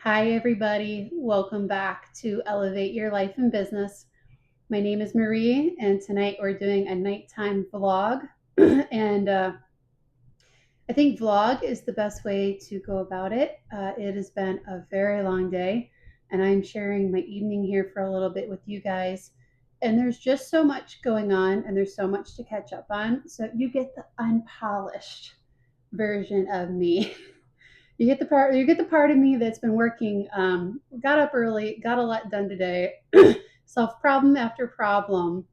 Hi, everybody. Welcome back to Elevate Your Life and Business. My name is Marie, and tonight we're doing a nighttime vlog. and I think vlog is the best way to go about it. It has been a very long day, and I'm sharing my evening here for a little bit with you guys. And there's just so much going on, and there's so much to catch up on. So you get the unpolished version of me. You get the part of me that's been working. Got up early, got a lot done today, solved problem after problem,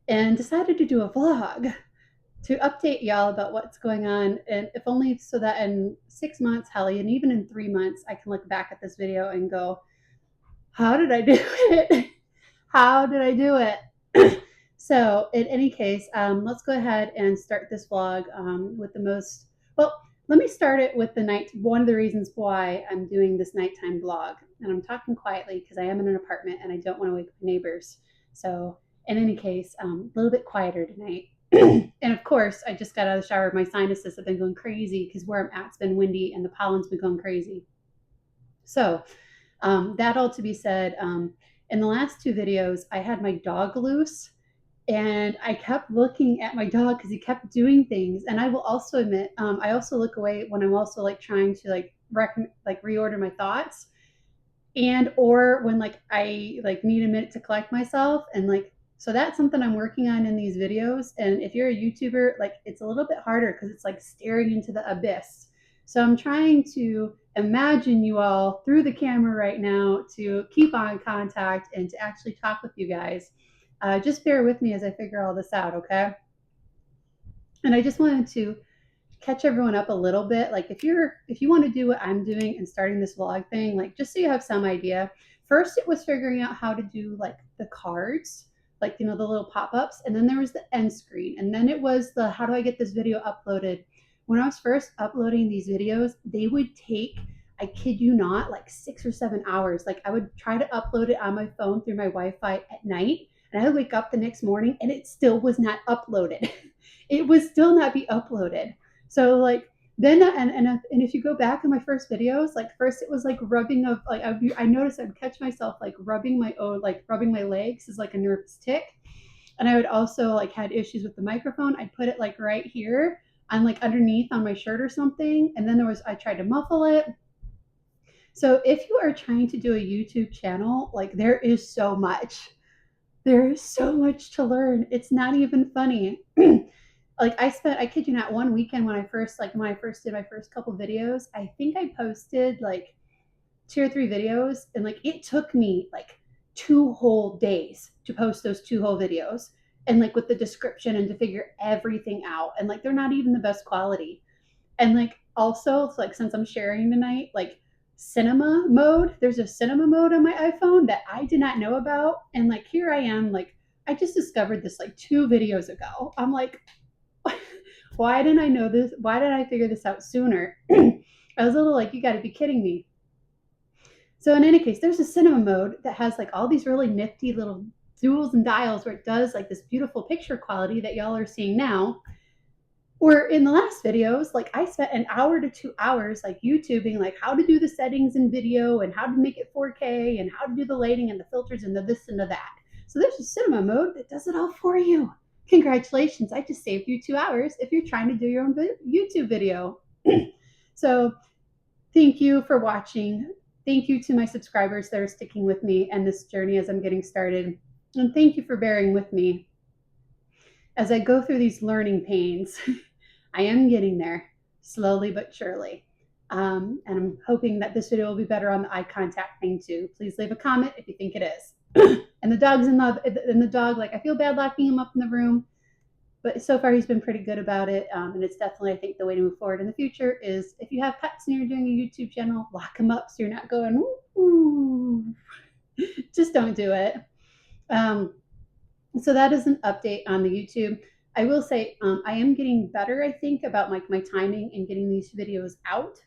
and decided to do a vlog to update y'all about what's going on. And if only so that in 6 months, hell, and even in 3 months, I can look back at this video and go, how did I do it? How did I do it? So in any case, let's go ahead and start this vlog with the most, well, let me start it with one of the reasons why I'm doing this nighttime vlog. And I'm talking quietly because I am in an apartment and I don't want to wake up my neighbors. So in any case, a little bit quieter tonight. And of course, I just got out of the shower. My sinuses have been going crazy because where I'm at's been windy and the pollen's been going crazy. So that all to be said, in the last two videos, I had my dog loose and I kept looking at my dog because he kept doing things. And I will also admit, I also look away when I'm also like trying to reorder my thoughts, and or when I need a minute to collect myself. And so that's something I'm working on in these videos. And if you're a YouTuber, it's a little bit harder because it's like staring into the abyss. So I'm trying to imagine you all through the camera right now to keep on contact and to actually talk with you guys. Just bear with me as I figure all this out, okay? And I just wanted to catch everyone up a little bit. Like if you want to do what I'm doing and starting this vlog thing, just so you have some idea. First, it was figuring out how to do the cards, the little pop-ups, and then there was the end screen, and then it was the how do I get this video uploaded. When I was first uploading these videos, they would take, I kid you not, like 6 or 7 hours. I would try to upload it on my phone through my Wi-Fi at night, and I would wake up the next morning and it still was not uploaded. It would still not be uploaded. So then and if you go back in my first videos, first it was rubbing of I noticed I would catch myself rubbing rubbing my legs is like a nervous tick. And I would also had issues with the microphone. I'd put it right here on underneath on my shirt or something. And then I tried to muffle it. So if you are trying to do a YouTube channel, there is so much. There is so much to learn. It's not even funny. I kid you not, one weekend when I first did my first couple videos, I think I posted 2 or 3 videos, and it took me 2 whole days to post those 2 whole videos, and with the description and to figure everything out, and they're not even the best quality. And also since I'm sharing tonight, cinema mode, there's a cinema mode on my iPhone that I did not know about, and here I am, I just discovered this 2 videos ago. I'm like, why didn't I know this? Why did I figure this out sooner? I was a little you got to be kidding me. So in any case, there's a cinema mode that has all these really nifty little duals and dials where it does this beautiful picture quality that y'all are seeing now. Or in the last videos, I spent an hour to 2 hours YouTubing how to do the settings in video and how to make it 4K and how to do the lighting and the filters and the this and the that. So there's a cinema mode that does it all for you. Congratulations, I just saved you 2 hours if you're trying to do your own YouTube video. So thank you for watching. Thank you to my subscribers that are sticking with me and this journey as I'm getting started. And thank you for bearing with me as I go through these learning pains. I am getting there, slowly but surely. And I'm hoping that this video will be better on the eye contact thing too. Please leave a comment if you think it is. And the dog's in the dog, I feel bad locking him up in the room, but so far he's been pretty good about it. And it's definitely, I think, the way to move forward in the future is if you have pets and you're doing a YouTube channel, lock them up so you're not going, ooh. Just don't do it. So that is an update on the YouTube. I will say I am getting better, I think, about my timing and getting these videos out.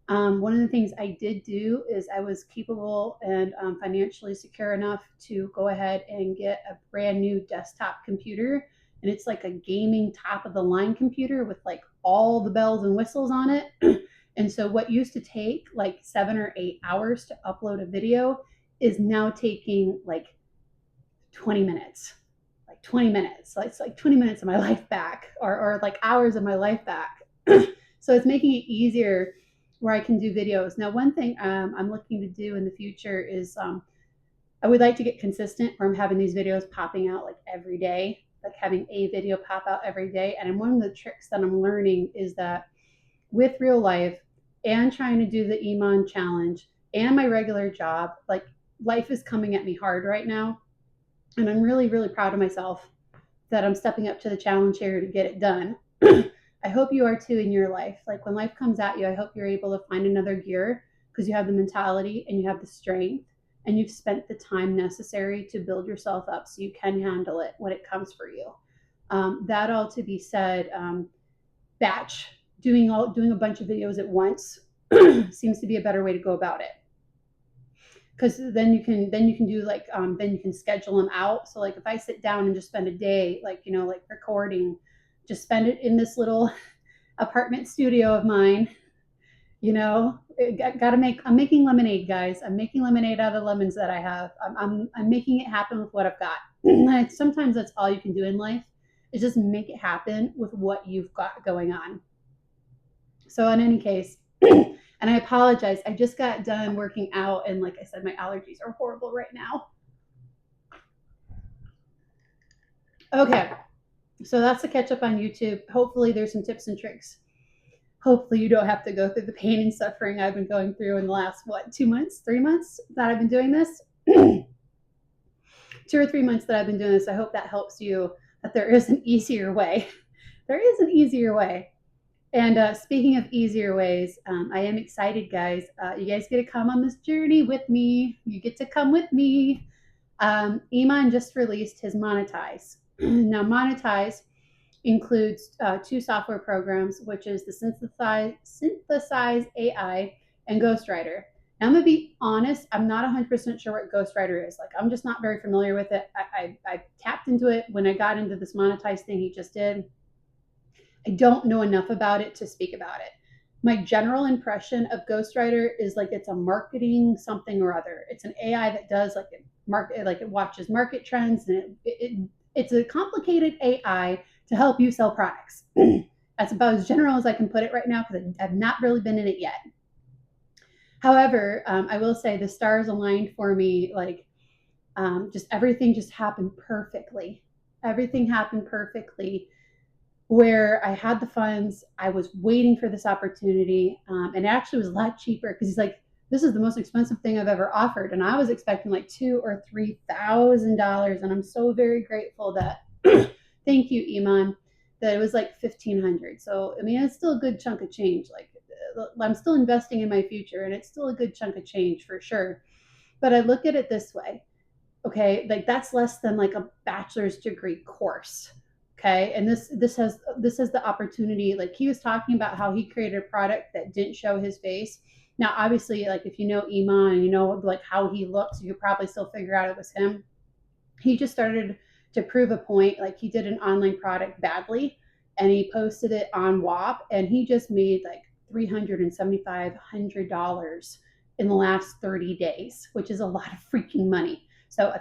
One of the things I did do is I was capable and financially secure enough to go ahead and get a brand new desktop computer. And it's a gaming top of the line computer with all the bells and whistles on it. And so what used to take like 7 or 8 hours to upload a video is now taking like 20 minutes. Like 20 minutes. So it's like 20 minutes of my life back, or like hours of my life back. So it's making it easier where I can do videos. Now, one thing I'm looking to do in the future is I would like to get consistent where I'm having these videos popping out like every day, like having a video pop out every day. And one of the tricks that I'm learning is that with real life and trying to do the Iman challenge and my regular job, like life is coming at me hard right now. And I'm really, really proud of myself that I'm stepping up to the challenge here to get it done. I hope you are too in your life. Like when life comes at you, I hope you're able to find another gear because you have the mentality and you have the strength and you've spent the time necessary to build yourself up so you can handle it when it comes for you. That all to be said, batch doing a bunch of videos at once seems to be a better way to go about it, because then you can do like then you can schedule them out. So like if I sit down and just spend a day like like recording, just spend it in this little apartment studio of mine. Gotta make. I'm making lemonade, guys. I'm making lemonade out of the lemons that I have. I'm making it happen with what I've got. Sometimes that's all you can do in life is just make it happen with what you've got going on. So in any case, and I apologize, I just got done working out, and like I said, my allergies are horrible right now. Okay, so that's the catch up on YouTube. Hopefully there's some tips and tricks. Hopefully you don't have to go through the pain and suffering I've been going through in the last 2 months, 3 months that I've been doing this. 2 or 3 months that I've been doing this. I hope that helps you, that there is an easier way. There is an easier way. And speaking of easier ways, I am excited, guys. You guys get to come on this journey with me. You get to come with me. Iman just released his Monetize. Now, Monetize includes 2 software programs, which is the Synthesize AI and Ghostwriter. Now, I'm going to be honest, I'm not 100% sure what Ghostwriter is. Like, I'm just not very familiar with it. I tapped into it when I got into this Monetize thing he just did. I don't know enough about it to speak about it. My general impression of Ghostwriter is like it's a marketing something or other. It's an AI that does like it watches market trends, and it's a complicated AI to help you sell products. That's about as general as I can put it right now because I've not really been in it yet. However, I will say the stars aligned for me. Like just everything just happened perfectly. Everything happened perfectly where I had the funds. I was waiting for this opportunity, and it actually was a lot cheaper because he's like, this is the most expensive thing I've ever offered. And I was expecting like $2,000 or $3,000. And I'm so very grateful that, thank you, Iman, that it was like $1,500. So, I mean, it's still a good chunk of change. Like I'm still investing in my future, and it's still a good chunk of change for sure. But I look at it this way. Okay. Like that's less than like a bachelor's degree course. Okay. And this has the opportunity. Like he was talking about how he created a product that didn't show his face. Now, obviously, like if you know Iman and you know like how he looks, you could probably still figure out it was him. He just started to prove a point. Like he did an online product badly and he posted it on WAP, and he just made like $375 in the last 30 days, which is a lot of freaking money. So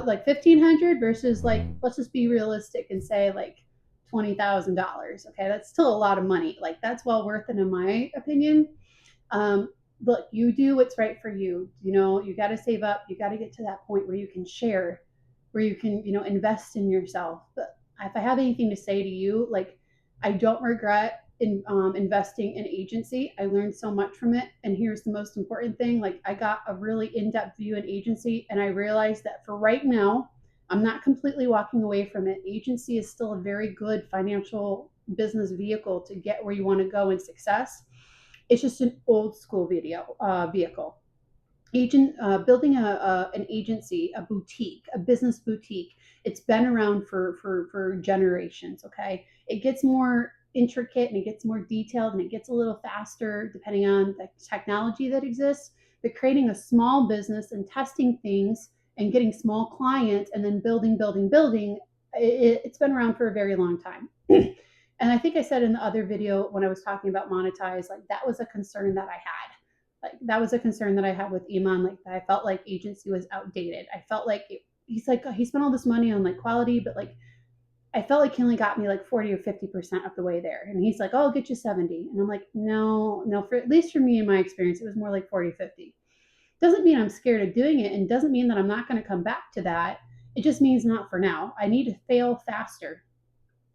like 1,500 versus like, let's just be realistic and say like $20,000. Okay, that's still a lot of money. Like that's well worth it in my opinion. Look, you do what's right for you. You got to save up. You got to get to that point where you can share, where you can invest in yourself. But if I have anything to say to you, like I don't regret investing in agency. I learned so much from it. And here's the most important thing. Like I got a really in-depth view in agency, and I realized that for right now, I'm not completely walking away from it. Agency is still a very good financial business vehicle to get where you want to go in success. It's just an old school vehicle. Building an agency, a boutique, a business boutique. It's been around for generations. Okay, it gets more intricate and it gets more detailed and it gets a little faster depending on the technology that exists. But creating a small business and testing things and getting small clients and then building, it's been around for a very long time. And I think I said in the other video when I was talking about monetize, like that was a concern that I had. Like that was a concern that I had with Iman. Like I felt like agency was outdated. I felt like he's like he spent all this money on like quality, but like I felt like he only got me like 40 or 50% of the way there. And he's like, oh, I'll get you 70. And I'm like, no, no, for at least for me in my experience, it was more like 40, 50. Doesn't mean I'm scared of doing it and doesn't mean that I'm not going to come back to that. It just means not for now. I need to fail faster.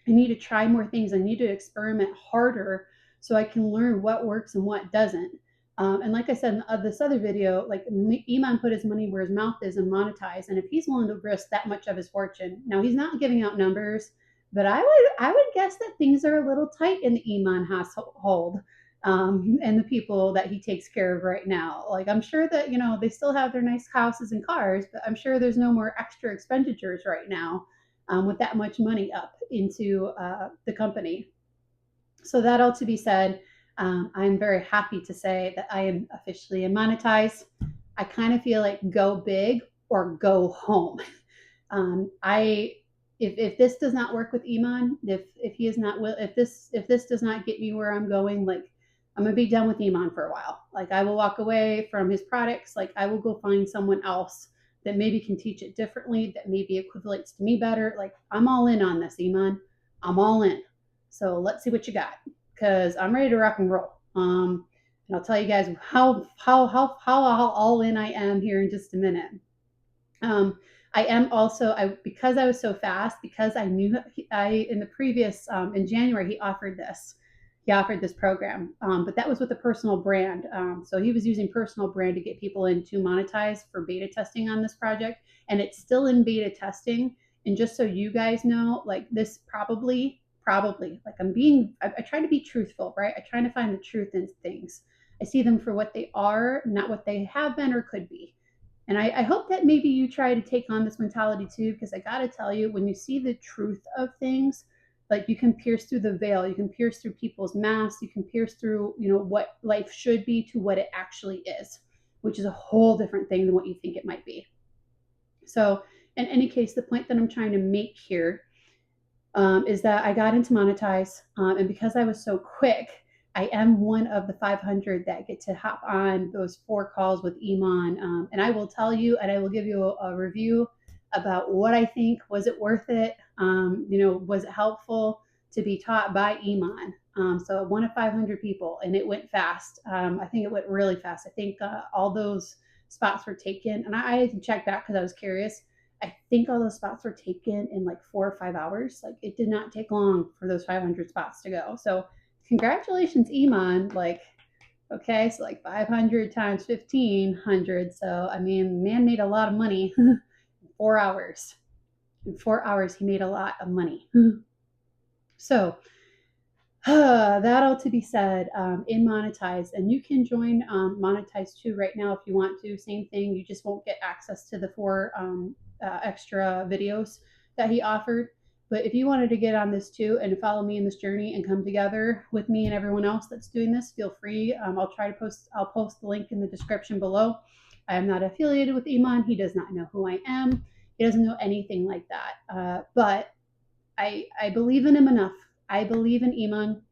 I need to try more things. I need to experiment harder so I can learn what works and what doesn't. And like I said in this other video, like Iman put his money where his mouth is and monetize. And if he's willing to risk that much of his fortune, now he's not giving out numbers, but I would guess that things are a little tight in the Iman household, and the people that he takes care of right now. Like I'm sure that they still have their nice houses and cars, but I'm sure there's no more extra expenditures right now, with that much money up into the company. So that all to be said, I'm very happy to say that I am officially monetized. I kind of feel like go big or go home. I if this does not work with Iman, if he is not if this does not get me where I'm going, like I'm gonna be done with Iman for a while. Like I will walk away from his products. Like I will go find someone else that maybe can teach it differently, that maybe equivalates to me better. Like I'm all in on this, Iman. I'm all in. So let's see what you got, because I'm ready to rock and roll. And I'll tell you guys how all in I am here in just a minute. I am also because I was so fast, because I knew I in the previous in January he offered this program, but that was with a personal brand. So he was using personal brand to get people in to monetize for beta testing on this project, and it's still in beta testing. And just so you guys know, like this probably like I try to be truthful, right? I try to find the truth in things. I see them for what they are, not what they have been or could be. And I hope that maybe you try to take on this mentality too, because I got to tell you, when you see the truth of things, like you can pierce through the veil, you can pierce through people's masks, you can pierce through, what life should be to what it actually is, which is a whole different thing than what you think it might be. So, in any case, the point that I'm trying to make here, is that I got into monetize, and because I was so quick, I am one of the 500 that get to hop on those 4 calls with Iman, and I will tell you, and I will give you a review about what I think. Was it worth it? Was it helpful to be taught by Iman? So one of 500 people, and it went fast. I think it went really fast. I think all those spots were taken, and I had to check back because I was curious. I think all those spots were taken in like 4 or 5 hours. Like it did not take long for those 500 spots to go. So congratulations, Iman. Like, okay, so like 500 times 1500. So I mean, man made a lot of money in 4 hours. In 4 hours, he made a lot of money. So that all to be said, in monetize, and you can join monetize too right now if you want to. Same thing, you just won't get access to the 4 extra videos that he offered. But if you wanted to get on this too and follow me in this journey and come together with me and everyone else that's doing this, feel free. I'll post the link in the description below. I am not affiliated with Iman. He does not know who I am. He doesn't know anything like that. But I believe in him enough. I believe in Iman.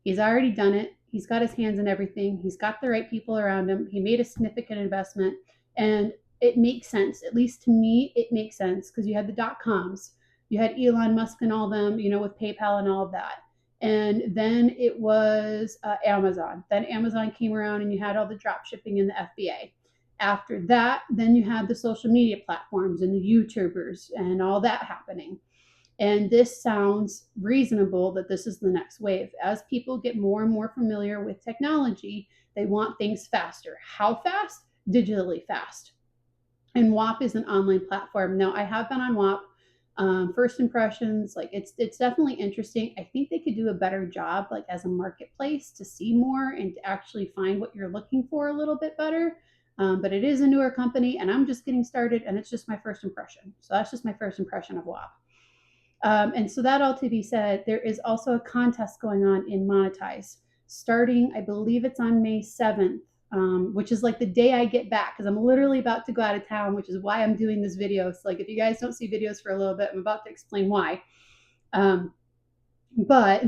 He's already done it. He's got his hands in everything. He's got the right people around him. He made a significant investment, and it makes sense. At least to me, it makes sense, because you had the .coms, you had Elon Musk and all them, with PayPal and all of that. And then it was Amazon. Then Amazon came around, and you had all the drop shipping in the FBA. After that, then you had the social media platforms and the YouTubers and all that happening. And this sounds reasonable that this is the next wave. As people get more and more familiar with technology, they want things faster. How fast? Digitally fast. And WAP is an online platform. Now, I have been on WAP. First impressions, like it's definitely interesting. I think they could do a better job, like as a marketplace, to see more and to actually find what you're looking for a little bit better. But it is a newer company, and I'm just getting started, and it's just my first impression. So that's just my first impression of WAP. And so that all to be said, there is also a contest going on in Monetize, starting, I believe it's on May 7th, which is like the day I get back, because I'm literally about to go out of town, which is why I'm doing this video. So like if you guys don't see videos for a little bit, I'm about to explain why. But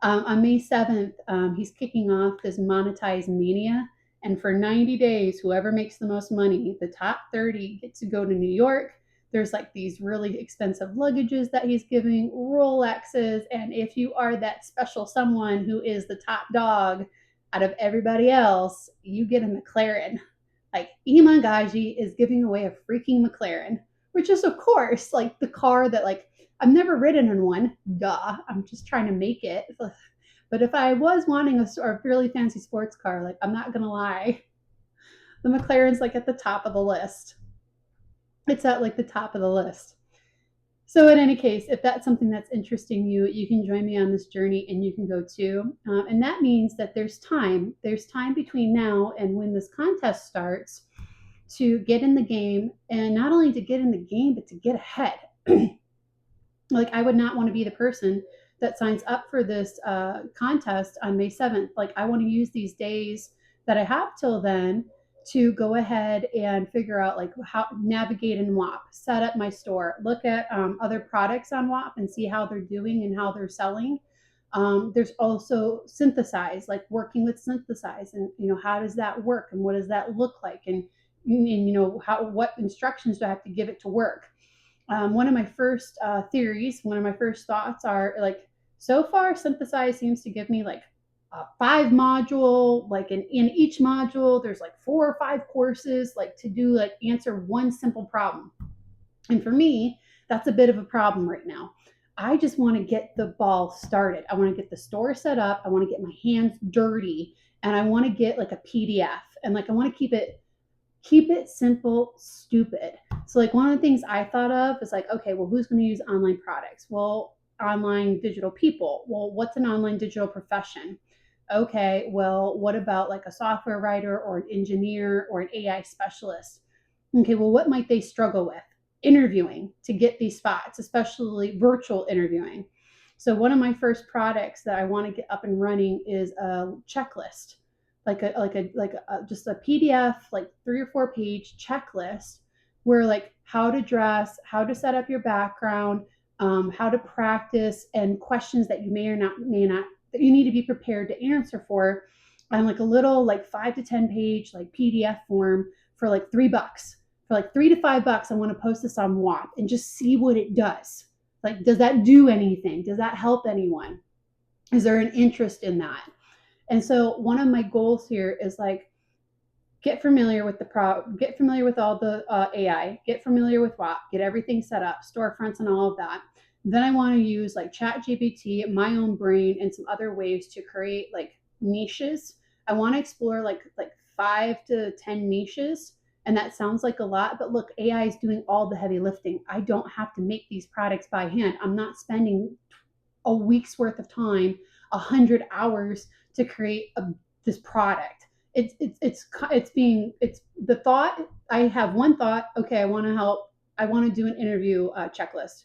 on May 7th, he's kicking off this monetized mania. And for 90 days, whoever makes the most money, the top 30 get to go to New York. There's like these really expensive luggages that he's giving, Rolexes. And if you are that special someone who is the top dog out of everybody else, you get a McLaren. Like Iman Gaji is giving away a freaking McLaren, which is, of course, like the car that, like, I've never ridden in one. Duh. I'm just trying to make it. But if I was wanting a really fancy sports car, like, I'm not gonna lie, the McLaren's like at the top of the list. It's at like the top of the list. So in any case, if that's something that's interesting you, you can join me on this journey and you can go too. And that means that there's time. There's time between now and when this contest starts to get in the game, and not only to get in the game, but to get ahead. Like, I would not want to be the person that signs up for this contest on May 7th. Like, I want to use these days that I have till then to go ahead and figure out like how navigate in WAP, set up my store, look at other products on WAP and see how they're doing and how they're selling. There's also synthesize, like working with synthesize, and how does that work and what does that look like, and how, what instructions do I have to give it to work. One of my first theories, one of my first thoughts are like, so far, Synthesize seems to give me like a 5 module, like in each module, there's like 4 or 5 courses, like to do, like answer one simple problem. And for me, that's a bit of a problem right now. I just want to get the ball started. I want to get the store set up. I want to get my hands dirty, and I want to get like a PDF, and like I want to keep it simple, stupid. So like one of the things I thought of is like, okay, well, who's going to use online products? Well, online digital people. Well, what's an online digital profession? Okay, well, what about like a software writer or an engineer or an AI specialist? Okay, well, what might they struggle with? Interviewing to get these spots, especially virtual interviewing. So one of my first products that I want to get up and running is a checklist, just a PDF, like 3 or 4 page checklist, where like how to dress, how to set up your background, how to practice, and questions that you may not that you need to be prepared to answer for, on like a little like 5 to 10 page like PDF form for like $3. For like $3 to $5, I want to post this on WAP and just see what it does. Like, does that do anything? Does that help anyone? Is there an interest in that? And so one of my goals here is like, get familiar with get familiar with all the AI, get familiar with WAP, get everything set up, storefronts and all of that. Then I want to use like ChatGPT, my own brain, and some other ways to create like niches. I want to explore like 5 to 10 niches. And that sounds like a lot, but look, AI is doing all the heavy lifting. I don't have to make these products by hand. I'm not spending a week's worth of time, 100 hours to create this product. It's the thought. I have one thought. Okay, I want to help. I want to do an interview checklist.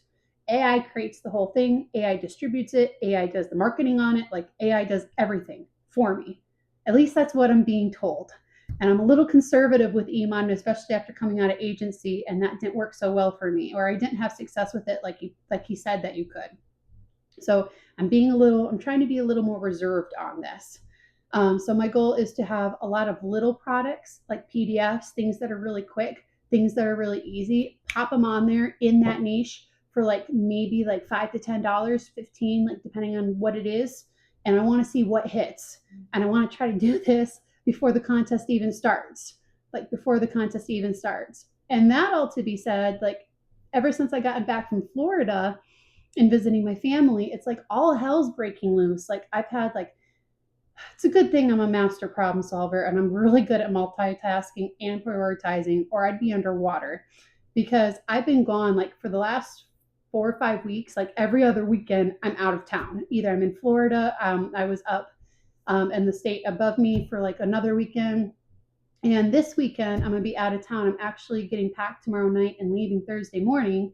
AI creates the whole thing. AI distributes it. AI does the marketing on it. Like, AI does everything for me. At least that's what I'm being told. And I'm a little conservative with Iman, especially after coming out of agency, and that didn't work so well for me, or I didn't have success with it like he said that you could. So I'm trying to be a little more reserved on this. So my goal is to have a lot of little products like PDFs, things that are really quick, things that are really easy, pop them on there in that niche for like maybe like $5 to $10, 15, like depending on what it is. And I want to see what hits. And I want to try to do this before the contest even starts. And that all to be said, like, ever since I got back from Florida and visiting my family, it's like all hell's breaking loose. Like, I've had like, it's a good thing I'm a master problem solver and I'm really good at multitasking and prioritizing, or I'd be underwater, because I've been gone like for the last 4 or 5 weeks. Like every other weekend, I'm out of town. Either I'm in Florida, I was up in the state above me for like another weekend. And this weekend, I'm going to be out of town. I'm actually getting packed tomorrow night and leaving Thursday morning.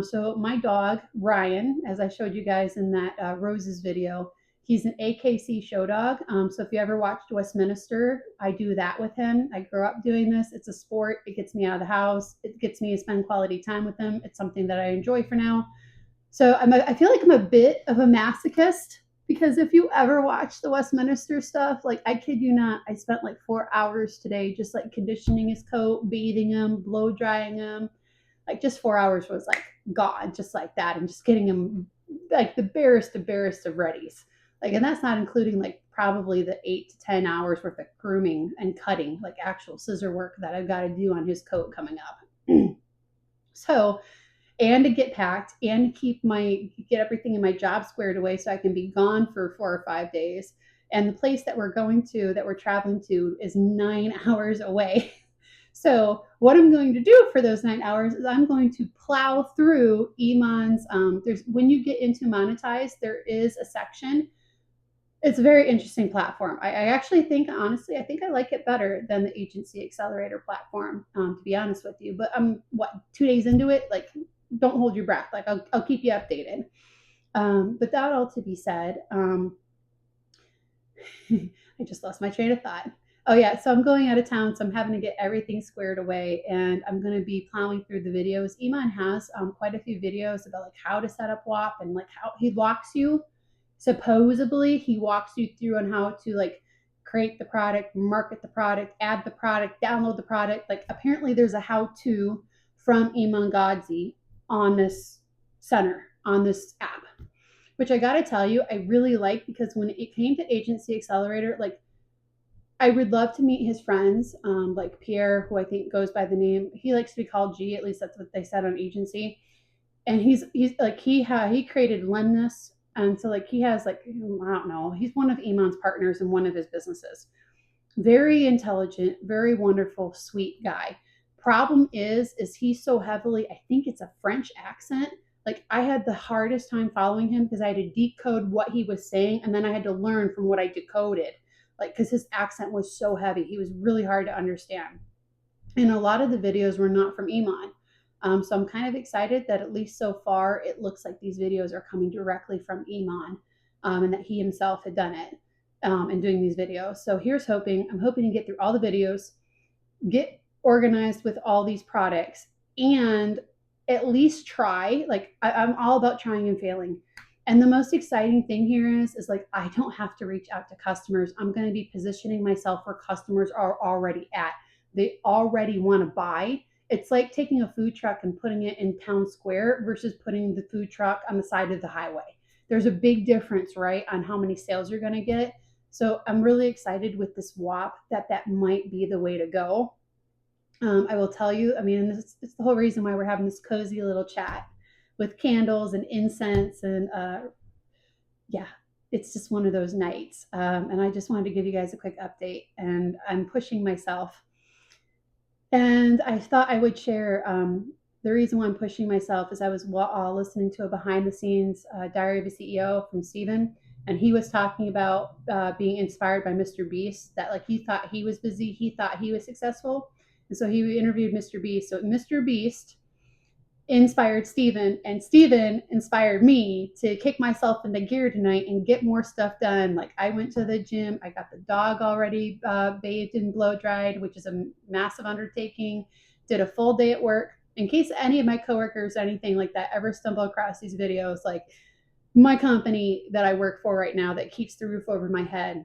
So my dog, Ryan, as I showed you guys in that Roses video, he's an AKC show dog. So if you ever watched Westminster, I do that with him. I grew up doing this. It's a sport. It gets me out of the house. It gets me to spend quality time with him. It's something that I enjoy for now. So I feel like I'm a bit of a masochist because if you ever watch the Westminster stuff, like I kid you not, I spent like 4 hours today just like conditioning his coat, bathing him, blow drying him. Like just 4 hours was like gone, just like that, and just getting him like the barest of readies. Like, and that's not including like probably the 8 to 10 hours worth of grooming and cutting, like actual scissor work that I've got to do on his coat coming up. So, and to get packed and keep my get everything in my job squared away so I can be gone for 4 or 5 days. And the place that we're going to, that we're traveling to, is 9 hours away. So what I'm going to do for those 9 hours is I'm going to plow through Iman's. There's when you get into monetize, there is a section. It's a very interesting platform. I actually think, honestly, I think I like it better than the agency accelerator platform, to be honest with you. But I'm, 2 days into it? Like, don't hold your breath. Like, I'll keep you updated. But that all to be said, I just lost my train of thought. Oh yeah, so I'm going out of town, so I'm having to get everything squared away, and I'm going to be plowing through the videos. Iman has quite a few videos about like how to set up WAP and like how he walks you. Supposedly, he walks you through on how to like create the product, market the product, add the product, download the product. Like apparently, there's a how-to from Iman Godzi on this center on this app, which I got to tell you, I really like, because when it came to Agency Accelerator, like I would love to meet his friends, like Pierre, who I think goes by the name. He likes to be called G. At least that's what they said on Agency. And he's like he created Lemnus, and so like he has like, I don't know. He's one of Iman's partners in one of his businesses. Very intelligent, very wonderful, sweet guy. Problem is he's so heavily, I think it's a French accent. Like I had the hardest time following him because I had to decode what he was saying, and then I had to learn from what I decoded. Like, because his accent was so heavy, he was really hard to understand. And a lot of the videos were not from Iman. So I'm kind of excited that at least so far it looks like these videos are coming directly from Iman, and that he himself had done it, and doing these videos. So here's hoping. I'm hoping to get through all the videos, get organized with all these products, and at least try. Like I'm all about trying and failing. And the most exciting thing here is like I don't have to reach out to customers. I'm going to be positioning myself where customers are already at. They already want to buy. It's like taking a food truck and putting it in town square versus putting the food truck on the side of the highway. There's a big difference, right, on how many sales you're going to get. So I'm really excited with this WAP that might be the way to go. I will tell you, I mean, it's the whole reason why we're having this cozy little chat with candles and incense. And yeah, it's just one of those nights. And I just wanted to give you guys a quick update. And I'm pushing myself. And I thought I would share, the reason why I'm pushing myself is I was listening to a behind the scenes Diary of a CEO from Steven. And he was talking about being inspired by Mr. Beast, that like he thought he was busy, he thought he was successful. And so he interviewed Mr. Beast. So Mr. Beast inspired Steven, and Steven inspired me to kick myself into gear tonight and get more stuff done. Like I went to the gym, I got the dog already bathed and blow dried, which is a massive undertaking. Did a full day at work. In case any of my coworkers, anything like that, ever stumble across these videos, like my company that I work for right now that keeps the roof over my head,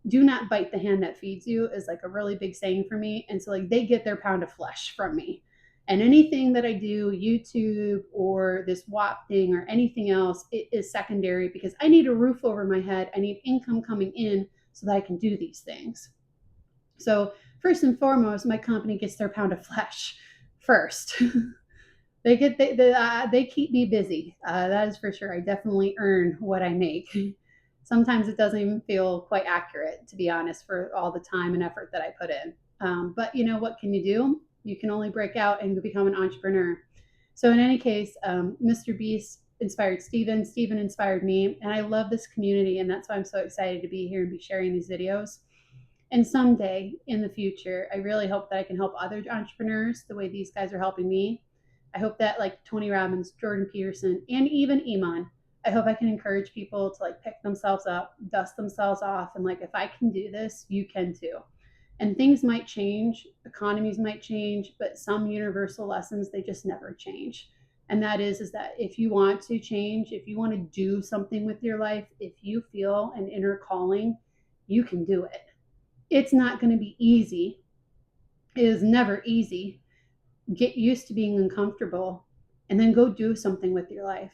do not bite the hand that feeds you, is like a really big saying for me. And so like they get their pound of flesh from me. And anything that I do, YouTube or this WAP thing or anything else, it is secondary because I need a roof over my head. I need income coming in so that I can do these things. So first and foremost, my company gets their pound of flesh first. They keep me busy. That is for sure. I definitely earn what I make. Sometimes it doesn't even feel quite accurate, to be honest, for all the time and effort that I put in. But you know, what can you do? You can only break out and become an entrepreneur. So in any case, Mr. Beast inspired Steven. Steven inspired me, and I love this community, and that's why I'm so excited to be here and be sharing these videos. And someday in the future, I really hope that I can help other entrepreneurs the way these guys are helping me. I hope that like Tony Robbins, Jordan Peterson, and even Iman, I hope I can encourage people to like pick themselves up, dust themselves off, and like, if I can do this, you can too. And things might change, economies might change, but some universal lessons, they just never change. And that is that if you want to change, if you want to do something with your life, if you feel an inner calling, you can do it. It's not going to be easy. It is never easy. Get used to being uncomfortable and then go do something with your life.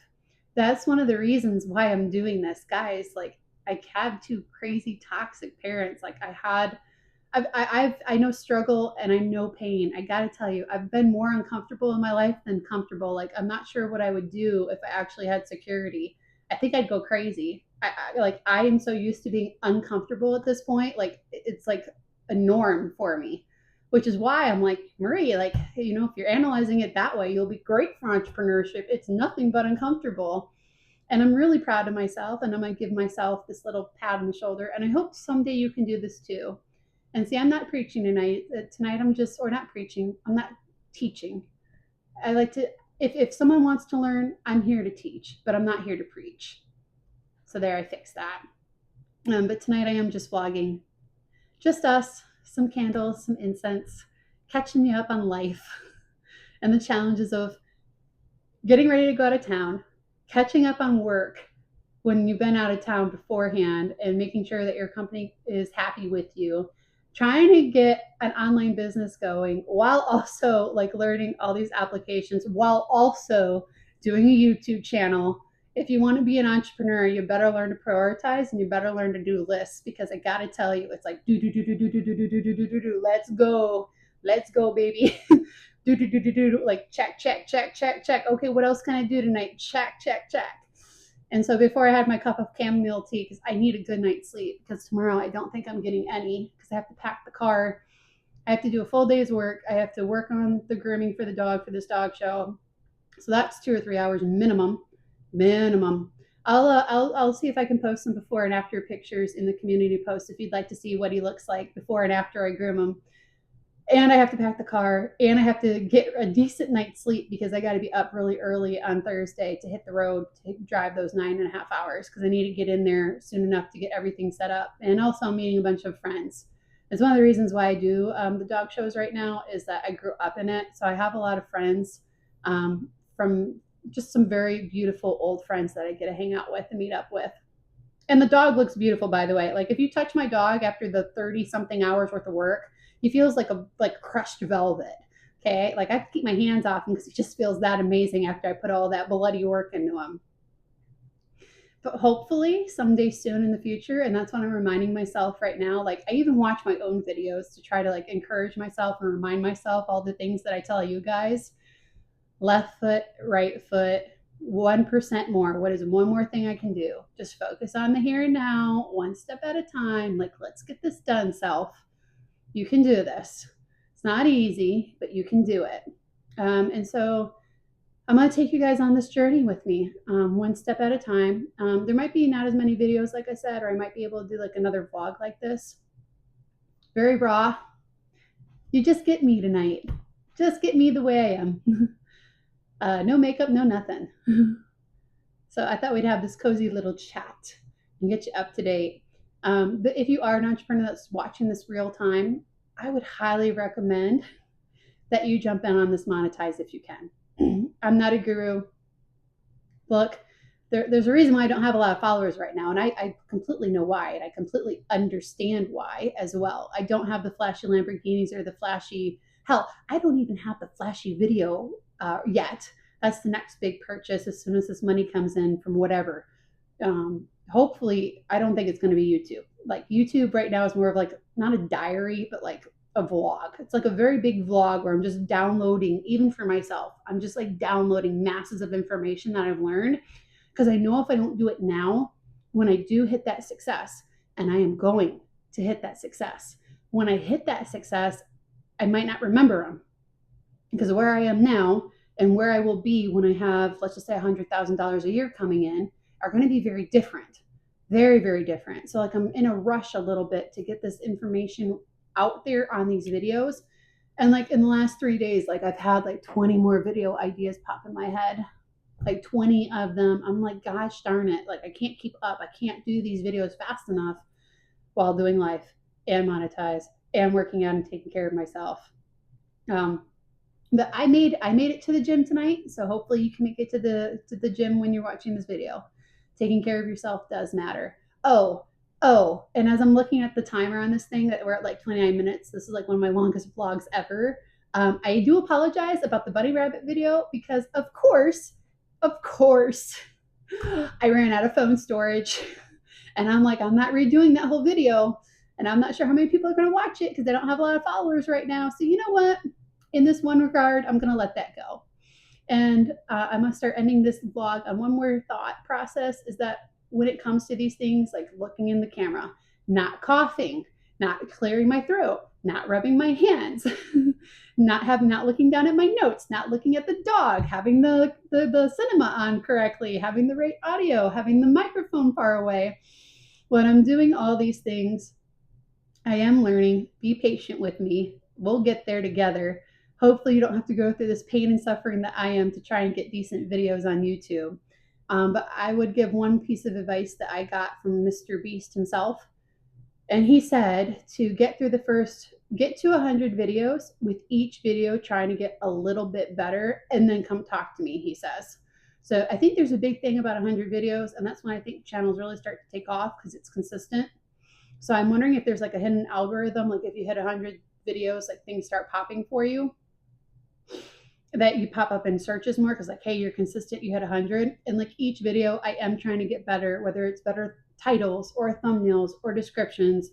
That's one of the reasons why I'm doing this, guys. Like, I had two crazy toxic parents. Like, I know struggle and I know pain. I got to tell you, I've been more uncomfortable in my life than comfortable. Like, I'm not sure what I would do if I actually had security. I think I'd go crazy. I am so used to being uncomfortable at this point. Like, it's like a norm for me, which is why I'm like, Marie, like, if you're analyzing it that way, you'll be great for entrepreneurship. It's nothing but uncomfortable. And I'm really proud of myself, and I'm going to give myself this little pat on the shoulder. And I hope someday you can do this too. And see, I'm not preaching tonight. Tonight, or not preaching, I'm not teaching. I like to, if someone wants to learn, I'm here to teach, but I'm not here to preach. So there, I fixed that. But tonight I am just vlogging. Just us, some candles, some incense, catching me up on life and the challenges of getting ready to go out of town, catching up on work when you've been out of town beforehand, and making sure that your company is happy with you, trying to get an online business going while also like learning all these applications, while also doing a YouTube channel. If you want to be an entrepreneur, you better learn to prioritize, and you better learn to do lists, because I got to tell you, it's like let's go, baby. Like check, check, check, check, check. Okay, what else can I do tonight? Check, check, check. And so before I had my cup of chamomile tea, because I need a good night's sleep, because tomorrow I don't think I'm getting any, because I have to pack the car. I have to do a full day's work. I have to work on the grooming for the dog for this dog show. So that's 2 or 3 hours minimum. I'll see if I can post some before and after pictures in the community post if you'd like to see what he looks like before and after I groom him. And I have to pack the car, and I have to get a decent night's sleep, because I got to be up really early on Thursday to hit the road, to drive those 9.5 hours, because I need to get in there soon enough to get everything set up. And also, I'm meeting a bunch of friends. It's one of the reasons why I do the dog shows right now, is that I grew up in it. So I have a lot of friends from just some very beautiful old friends that I get to hang out with and meet up with. And the dog looks beautiful, by the way. Like, if you touch my dog after the 30-something hours worth of work, he feels like crushed velvet. Okay, like, I have to keep my hands off him, because he just feels that amazing after I put all that bloody work into him. But hopefully someday soon in the future, and that's what I'm reminding myself right now. Like, I even watch my own videos to try to like encourage myself and remind myself all the things that I tell you guys. Left foot, right foot, 1% more. What is one more thing I can do? Just focus on the here and now, one step at a time. Like, let's get this done, self. You can do this. It's not easy, but you can do it. And so I'm going to take you guys on this journey with me, one step at a time. There might be not as many videos, like I said, or I might be able to do like another vlog like this. Very raw. You just get me tonight. Just get me the way I am. No makeup, no nothing. So I thought we'd have this cozy little chat and get you up to date. But if you are an entrepreneur that's watching this real time, I would highly recommend that you jump in on this monetize if you can. I'm not a guru. Look, there's a reason why I don't have a lot of followers right now, and I completely know why, and I completely understand why as well. I don't have the flashy Lamborghinis or the flashy, hell, I don't even have the flashy video yet. That's the next big purchase as soon as this money comes in from whatever. Hopefully, I don't think it's going to be YouTube. Like, YouTube right now is more of like, not a diary, but like a vlog. It's like a very big vlog where I'm just downloading, even for myself, I'm just like downloading masses of information that I've learned, because I know if I don't do it now, when I do hit that success, and I am going to hit that success, when I hit that success, I might not remember them, because where I am now and where I will be when I have, let's just say, $100,000 a year coming in, are going to be very different. Very, very different. So like, I'm in a rush a little bit to get this information out there on these videos. And like, in the last 3 days, like, I've had like 20 more video ideas pop in my head, like 20 of them. I'm like, gosh darn it. Like, I can't keep up. I can't do these videos fast enough while doing life and monetize and working out and taking care of myself. But I made it to the gym tonight, so hopefully you can make it to the gym when you're watching this video. Taking care of yourself does matter. And as I'm looking at the timer on this thing, that we're at like 29 minutes. This is like one of my longest vlogs ever. I do apologize about the bunny rabbit video because of course, I ran out of phone storage, and I'm like, I'm not redoing that whole video, and I'm not sure how many people are going to watch it because I don't have a lot of followers right now. So you know what? In this one regard, I'm going to let that go. And I'm going to start ending this vlog on one more thought process is that when it comes to these things, like looking in the camera, not coughing, not clearing my throat, not rubbing my hands, not looking down at my notes, not looking at the dog, having the cinema on correctly, having the right audio, having the microphone far away. When I'm doing all these things, I am learning. Be patient with me. We'll get there together. Hopefully, you don't have to go through this pain and suffering that I am to try and get decent videos on YouTube. But I would give one piece of advice that I got from Mr. Beast himself. And he said to get to 100 videos, with each video trying to get a little bit better, and then come talk to me, he says. So I think there's a big thing about 100 videos, and that's when I think channels really start to take off because it's consistent. So I'm wondering if there's like a hidden algorithm, like if you hit 100 videos, like things start popping for you, that you pop up in searches more because like, hey, you're consistent, you hit 100. And like each video, I am trying to get better, whether it's better titles or thumbnails or descriptions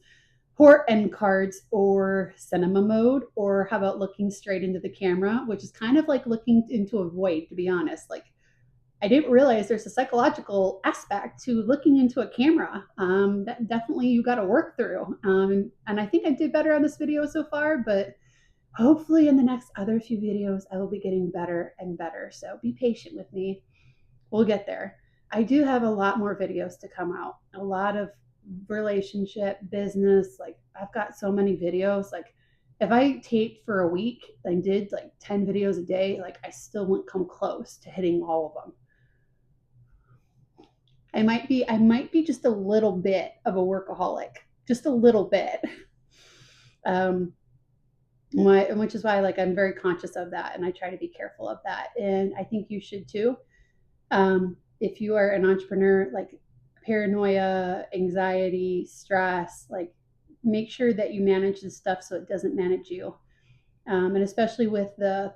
or end cards or cinema mode, or how about looking straight into the camera, which is kind of like looking into a void, to be honest. Like I didn't realize there's a psychological aspect to looking into a camera that definitely you got to work through. And I think I did better on this video so far, but hopefully in the next other few videos, I will be getting better and better. So be patient with me. We'll get there. I do have a lot more videos to come out, a lot of relationship, business. Like I've got so many videos. Like if I taped for a week and did like 10 videos a day, like I still wouldn't come close to hitting all of them. I might be just a little bit of a workaholic, just a little bit. Um, which is why like I'm very conscious of that, and I try to be careful of that, and I think you should too. If you are an entrepreneur, like paranoia, anxiety, stress, like make sure that you manage this stuff so it doesn't manage you. And especially with the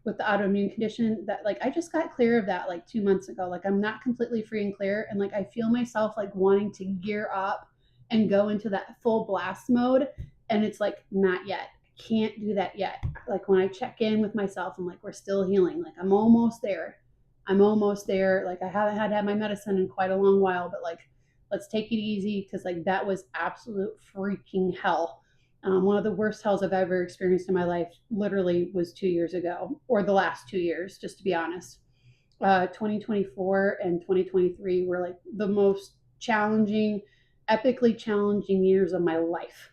autoimmune condition, that like I just got clear of that like 2 months ago. Like I'm not completely free and clear, and like I feel myself like wanting to gear up and go into that full blast mode, and it's like not yet. Can't do that yet. Like when I check in with myself, I'm like, we're still healing. Like I'm almost there. I'm almost there. Like I haven't had to have my medicine in quite a long while, but like let's take it easy because like that was absolute freaking hell. One of the worst hells I've ever experienced in my life literally was 2 years ago, or the last 2 years, just to be honest. 2024 and 2023 were like the most challenging, epically challenging years of my life,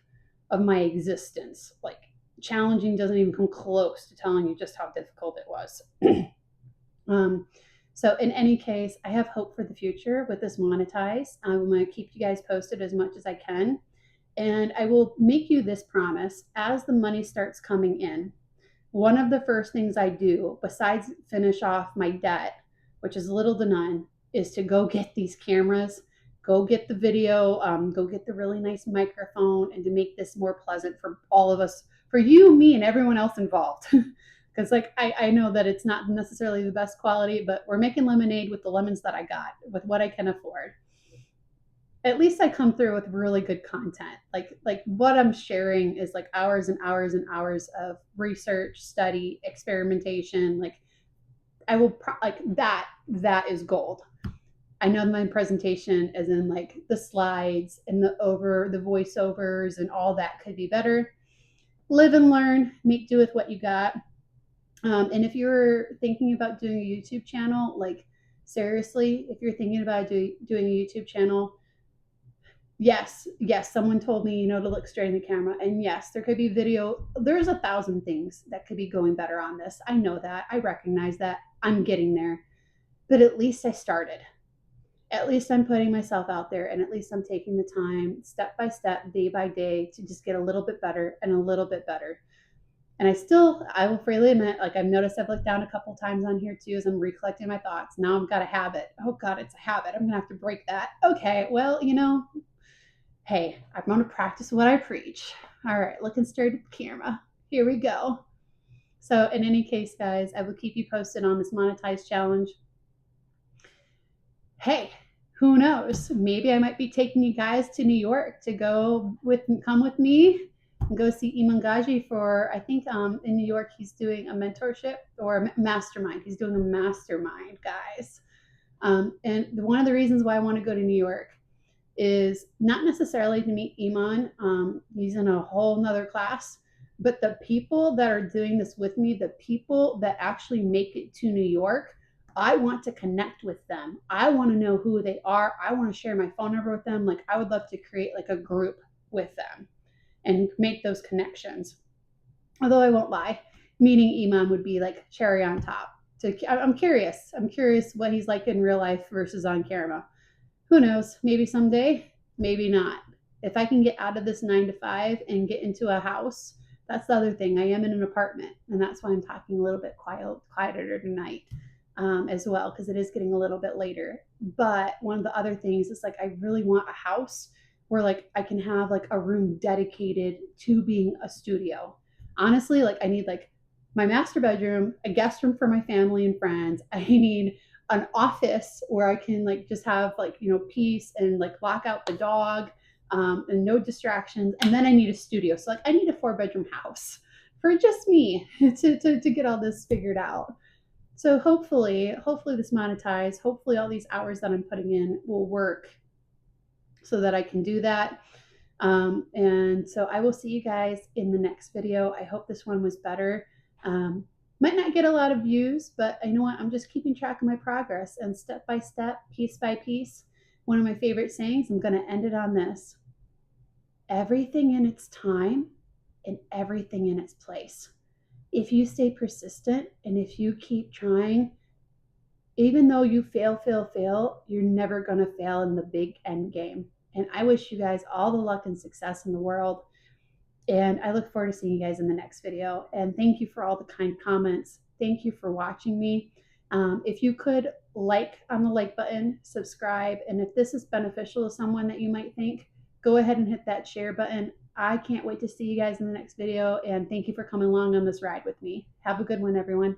of my existence. Like, challenging doesn't even come close to telling you just how difficult it was. um, so, in any case, I have hope for the future with this monetize. I'm going to keep you guys posted as much as I can. And I will make you this promise as the money starts coming in. One of the first things I do, besides finish off my debt, which is little to none, is to go get these cameras, go get the video, go get the really nice microphone, and to make this more pleasant for all of us, for you, me, and everyone else involved. Because like I know that it's not necessarily the best quality, but we're making lemonade with the lemons that I got, with what I can afford. At least I come through with really good content. Like what I'm sharing is like hours and hours and hours of research, study, experimentation. Like I will like that is gold. I know my presentation is in like the slides and the voiceovers and all that could be better. Live and learn, make do with what you got. And if you're thinking about doing a YouTube channel, like seriously, if you're thinking about doing a YouTube channel, yes, someone told me, to look straight in the camera. And yes, there could be video. There's 1,000 things that could be going better on this. I know that. I recognize that. I'm getting there. But at least I started. At least I'm putting myself out there, and at least I'm taking the time, step by step, day by day, to just get a little bit better and a little bit better. And I will freely admit, like I've noticed I've looked down a couple times on here too as I'm recollecting my thoughts. Now I've got a habit. Oh God, it's a habit. I'm gonna have to break that. Okay, well, hey, I'm gonna practice what I preach. All right, looking straight at the camera. Here we go. So in any case, guys, I will keep you posted on this monetized challenge. Hey, who knows? Maybe I might be taking you guys to New York to come with me and go see Imangaji for, I think in New York he's doing a mentorship or a mastermind. He's doing a mastermind, guys. And one of the reasons why I want to go to New York is not necessarily to meet Iman. He's in a whole nother class, but the people that are doing this with me, the people that actually make it to New York, I want to connect with them. I want to know who they are. I want to share my phone number with them. Like I would love to create like a group with them and make those connections. Although I won't lie, meeting Iman would be like cherry on top. So I'm curious. I'm curious what he's like in real life versus on camera. Who knows? Maybe someday, maybe not. If I can get out of this 9 to 5 and get into a house, that's the other thing. I am in an apartment, and that's why I'm talking a little bit quieter tonight as well, because it is getting a little bit later. But one of the other things is like I really want a house where like I can have like a room dedicated to being a studio. Honestly, like I need like my master bedroom, a guest room for my family and friends. I need an office where I can like just have like peace and like lock out the dog and no distractions. And then I need a studio. So like I need a 4 bedroom house for just me to get all this figured out. So hopefully this monetized. Hopefully all these hours that I'm putting in will work so that I can do that. And so I will see you guys in the next video. I hope this one was better. Might not get a lot of views, but you know what? I'm just keeping track of my progress and step by step, piece by piece. One of my favorite sayings, I'm going to end it on this: everything in its time and everything in its place. If you stay persistent and if you keep trying, even though you fail, you're never going to fail in the big end game. And I wish you guys all the luck and success in the world. And I look forward to seeing you guys in the next video. And thank you for all the kind comments. Thank you for watching me. If you could like on the like button, subscribe, and if this is beneficial to someone that you might think, go ahead and hit that share button. I can't wait to see you guys in the next video. And thank you for coming along on this ride with me. Have a good one, everyone.